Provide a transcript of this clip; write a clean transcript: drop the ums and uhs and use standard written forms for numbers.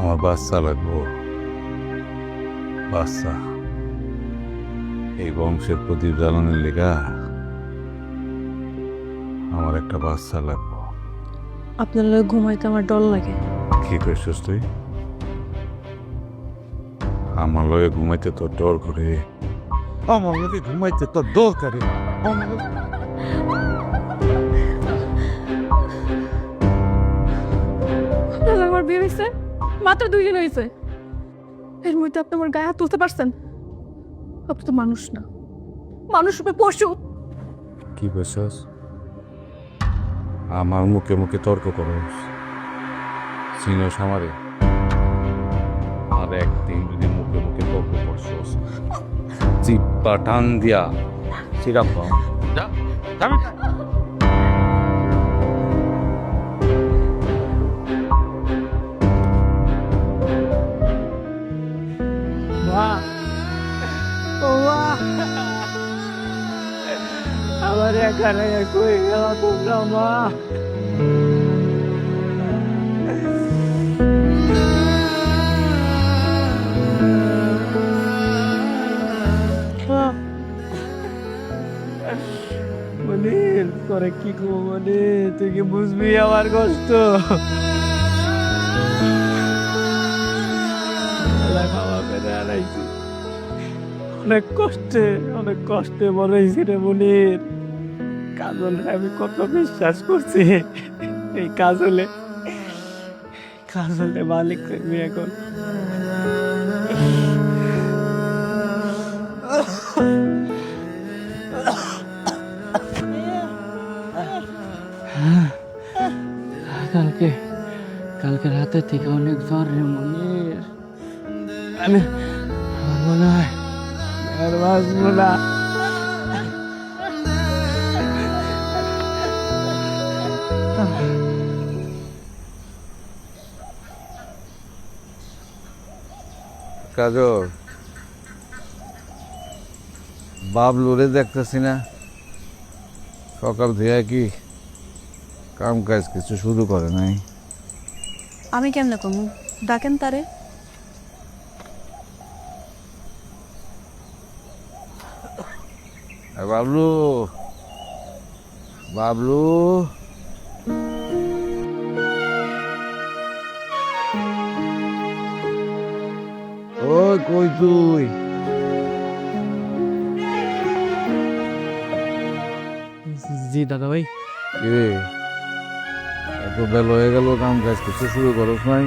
আমার বাচ্চা লাগবো, বাচ্চা। এই বংশের প্রদীপ জ্বালানোর লেগা আমার একটা বাচ্চা লাগবো। আপনার লগে ঘুমাইতে আমার ডর লাগে। কি করছিস তুই? আমার লগে ঘুমাইতে তোর ডর করে? আমার লগে ঘুমাইতে তোর দরকারে? আপনার আমার বিয়ে হয়েছে মাত্র 2 দিন হয়েছে, এর মধ্যে আপনি আমার গায়ে হাত তুলতে পারছেন? আপনি তো মানুষ না, মানুষ রূপে পশু। কি বলছিস? আমার মুখে মুখে তর্ক করস? চিনস আমারে? আর একদিন যদি মুখে মুখে তর্ক করছস, চিপ্পা টান দিয়া সিরাপ পাও। যা, যাবি না? মা, ও মা, আমার এখানে কই গেল তোমরা মা? মনির তোরে কি করবো মনির, তুই কি বুঝবি আমার কষ্ট? খাওয়া পেতে আনাইছি অনেক কষ্টে বড় হয়েছি রে মনির। কাজলে আমি কত বিশ্বাস করছি, এই কাজলে মালিক থাকবি এখন। কালকে রাতে থেকে অনেক জ্বর রে মনির, আমি মনে হয় আর বাঁচবো না। কাজল, বাবলুরে দেখতেছি না, সকাল থেকে কি কাম কাজ কিছু শুরু করে নাই? আমি কেমনে কমু? ডাকেন তারে। বাবলু, বাবলু, ওই কই তুই? জি দাদা ভাই। কিরে, এত বেলা হয়ে গেল, কাম কাজ কিছু শুরু করস নাই?